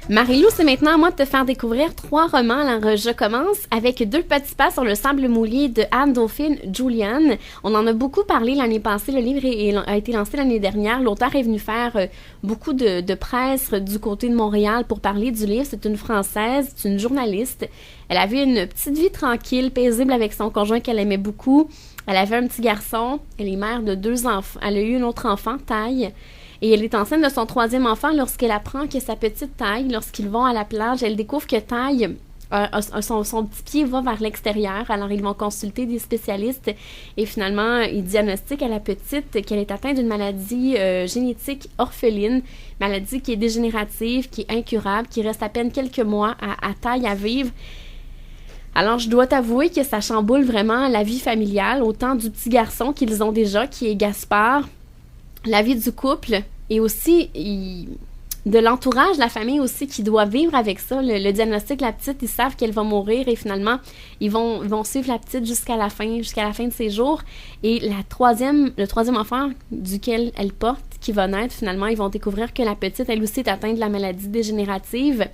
Marie-Lou, c'est maintenant à moi de te faire découvrir 3 romans. Alors, je commence avec 2 petits pas sur le sable mouillé de Anne-Dauphine Julian. On en a beaucoup parlé l'année passée. Le livre a été lancé l'année dernière. L'auteur est venu faire beaucoup de presse du côté de Montréal pour parler du livre. C'est une Française, c'est une journaliste. Elle avait une petite vie tranquille, paisible avec son conjoint qu'elle aimait beaucoup. Elle avait un petit garçon. Elle est mère de 2 enfants. Elle a eu un autre enfant, Taille. Et elle est enceinte de son 3e enfant lorsqu'elle apprend que sa petite Taille, lorsqu'ils vont à la plage, elle découvre que Taille, son petit pied va vers l'extérieur. Alors, ils vont consulter des spécialistes et finalement, ils diagnostiquent à la petite qu'elle est atteinte d'une maladie génétique orpheline, maladie qui est dégénérative, qui est incurable, qui reste à peine quelques mois à Taille à vivre. Alors, je dois t'avouer que ça chamboule vraiment la vie familiale, autant du petit garçon qu'ils ont déjà, qui est Gaspard, la vie du couple et aussi de l'entourage, la famille aussi qui doit vivre avec ça. Le diagnostic, la petite, ils savent qu'elle va mourir et finalement, ils vont suivre la petite jusqu'à la fin de ses jours. Et le troisième enfant duquel elle porte, qui va naître, finalement, ils vont découvrir que la petite, elle aussi, est atteinte de la maladie dégénérative.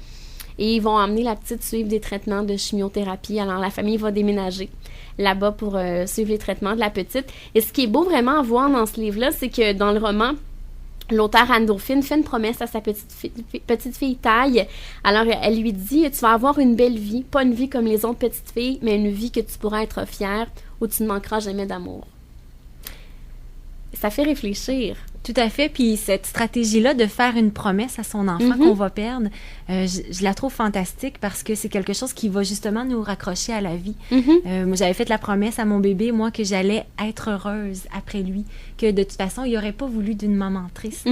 Et ils vont amener la petite suivre des traitements de chimiothérapie. Alors, la famille va déménager là-bas pour suivre les traitements de la petite. Et ce qui est beau vraiment à voir dans ce livre-là, c'est que dans le roman, l'auteur Anne-Dauphine fait une promesse à sa petite fille Taille. Alors, elle lui dit « Tu vas avoir une belle vie, pas une vie comme les autres petites filles, mais une vie que tu pourras être fière, où tu ne manqueras jamais d'amour. » Ça fait réfléchir. Tout à fait. Puis cette stratégie-là de faire une promesse à son enfant qu'on va perdre, je la trouve fantastique parce que c'est quelque chose qui va justement nous raccrocher à la vie. Moi, j'avais fait la promesse à mon bébé, moi, que j'allais être heureuse après lui, que de toute façon, il n'aurait pas voulu d'une maman triste.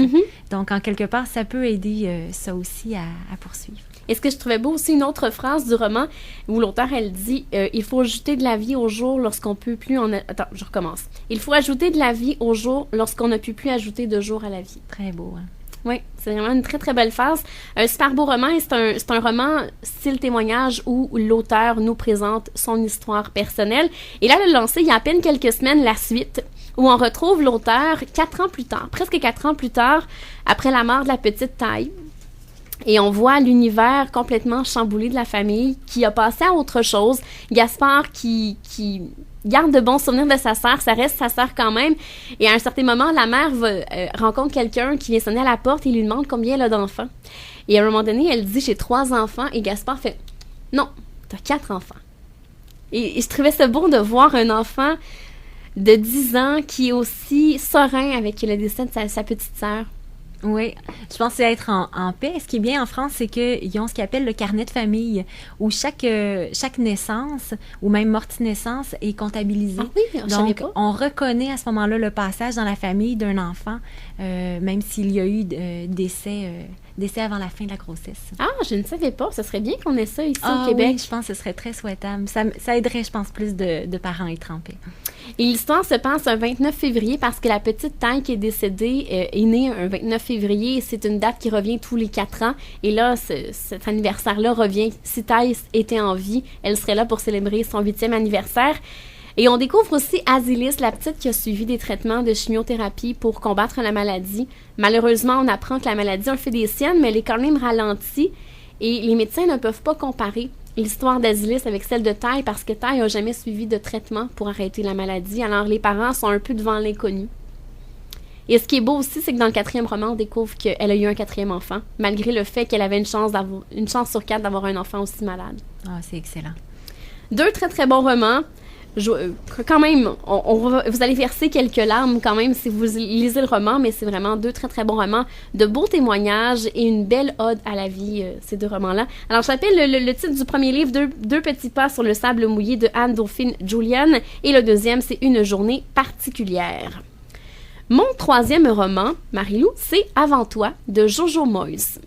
Donc, en quelque part, ça peut aider ça aussi à poursuivre. Et ce que je trouvais beau aussi, une autre phrase du roman où l'auteur, elle dit il faut ajouter de la vie au jour lorsqu'on peut plus en... Attends, je recommence. Il faut ajouter de la vie au jour lorsqu'on ne peut plus ajouter de jour à la vie. Très beau, hein? Oui, c'est vraiment une très, très belle phrase. Un super beau roman et c'est un roman style témoignage où l'auteur nous présente son histoire personnelle. Et là, elle a lancé il y a à peine quelques semaines la suite où on retrouve l'auteur 4 ans plus tard, presque 4 ans plus tard, après la mort de la petite Taille. Et on voit l'univers complètement chamboulé de la famille qui a passé à autre chose. Gaspard qui garde de bons souvenirs de sa sœur, ça reste sa sœur quand même. Et à un certain moment, la mère rencontre quelqu'un qui vient sonner à la porte et lui demande combien elle a d'enfants. Et à un moment donné, elle dit « J'ai 3 enfants » et Gaspard fait « Non, t'as 4 enfants. » Et je trouvais ça beau de voir un enfant de 10 ans qui est aussi serein avec le décès de sa petite sœur. Oui, je pense que c'est être en paix. Ce qui est bien en France, c'est qu'ils ont ce qu'ils appellent le carnet de famille, où chaque naissance, ou même morte-naissance, est comptabilisée. Ah oui, donc, on reconnaît à ce moment-là le passage dans la famille d'un enfant, même s'il y a eu décès avant la fin de la grossesse. Ah, je ne savais pas. Ce serait bien qu'on ait ça ici au Québec. Oui, je pense que ce serait très souhaitable. Ça aiderait, je pense, plus de parents à être en paix. Et l'histoire se passe un 29 février parce que la petite Taille qui est décédée est née un 29 février. C'est une date qui revient tous les 4 ans. Et là, cet anniversaire-là revient. Si Taille était en vie, elle serait là pour célébrer son 8e anniversaire. Et on découvre aussi Asilis, la petite qui a suivi des traitements de chimiothérapie pour combattre la maladie. Malheureusement, on apprend que la maladie a fait des siennes, mais elle est quand même ralentie. Et les médecins ne peuvent pas comparer l'histoire d'Asilis avec celle de Taille parce que Taille n'a jamais suivi de traitement pour arrêter la maladie. Alors, les parents sont un peu devant l'inconnu. Et ce qui est beau aussi, c'est que dans le 4e roman, on découvre qu'elle a eu un 4e enfant, malgré le fait qu'elle avait une chance sur 4 d'avoir un enfant aussi malade. Ah, c'est excellent. 2 très, très bons romans. Quand même, vous allez verser quelques larmes quand même si vous lisez le roman, mais c'est vraiment 2 très, très bons romans, de beaux témoignages et une belle ode à la vie, ces 2 romans-là. Alors, je rappelle le titre du premier livre, deux petits pas sur le sable mouillé de Anne-Dauphine Julian, et le deuxième, c'est Une journée particulière. Mon 3e roman, Marie-Lou, c'est Avant toi, de Jojo Moyes.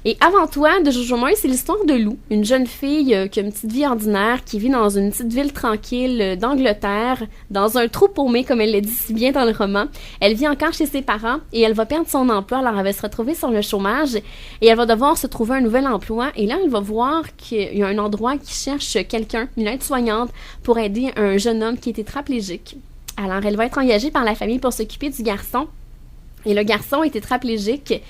Et Avant toi, de Jojo Moyes, c'est l'histoire de Lou, une jeune fille qui a une petite vie ordinaire, qui vit dans une petite ville tranquille d'Angleterre, dans un trou paumé, comme elle le dit si bien dans le roman. Elle vit encore chez ses parents et elle va perdre son emploi, alors elle va se retrouver sur le chômage et elle va devoir se trouver un nouvel emploi. Et là, elle va voir qu'il y a un endroit qui cherche quelqu'un, une aide-soignante, pour aider un jeune homme qui est tétraplégique. Alors, elle va être engagée par la famille pour s'occuper du garçon. Et le garçon est tétraplégique.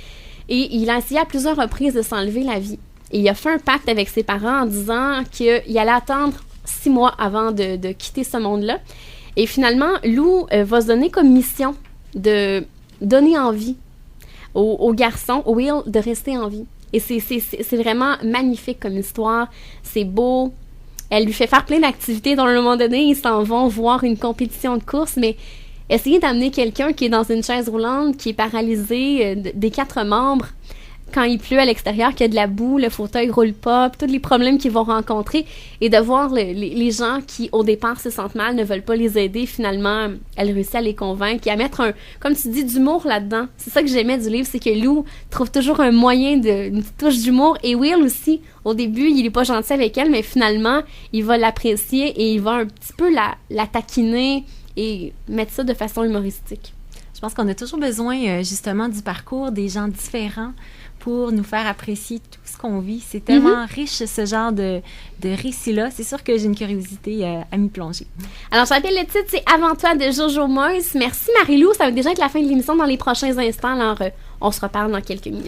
Et il a essayé à plusieurs reprises de s'enlever la vie. Et il a fait un pacte avec ses parents en disant qu'il allait attendre 6 mois avant de quitter ce monde-là. Et finalement, Lou va se donner comme mission de donner envie au garçon, au Will, de rester en vie. Et c'est vraiment magnifique comme histoire. C'est beau. Elle lui fait faire plein d'activités. Dans un moment donné, ils s'en vont voir une compétition de course, mais essayer d'amener quelqu'un qui est dans une chaise roulante, qui est paralysé des 4 membres, quand il pleut à l'extérieur, qu'il y a de la boue, le fauteuil roule pas, tous les problèmes qu'ils vont rencontrer, et de voir les gens qui, au départ, se sentent mal, ne veulent pas les aider, finalement, elle réussit à les convaincre et à mettre comme tu dis, d'humour là-dedans. C'est ça que j'aimais du livre, c'est que Lou trouve toujours un moyen une petite touche d'humour, et Will aussi, au début, il est pas gentil avec elle, mais finalement, il va l'apprécier et il va un petit peu la taquiner et mettre ça de façon humoristique. Je pense qu'on a toujours besoin, justement, du parcours des gens différents pour nous faire apprécier tout ce qu'on vit. C'est tellement riche, ce genre de récit-là. C'est sûr que j'ai une curiosité à m'y plonger. Alors, je rappelle le titre, c'est « Avant toi » de Jojo Moyes. Merci Marie-Lou, ça va déjà être la fin de l'émission dans les prochains instants. Alors, on se reparle dans quelques minutes.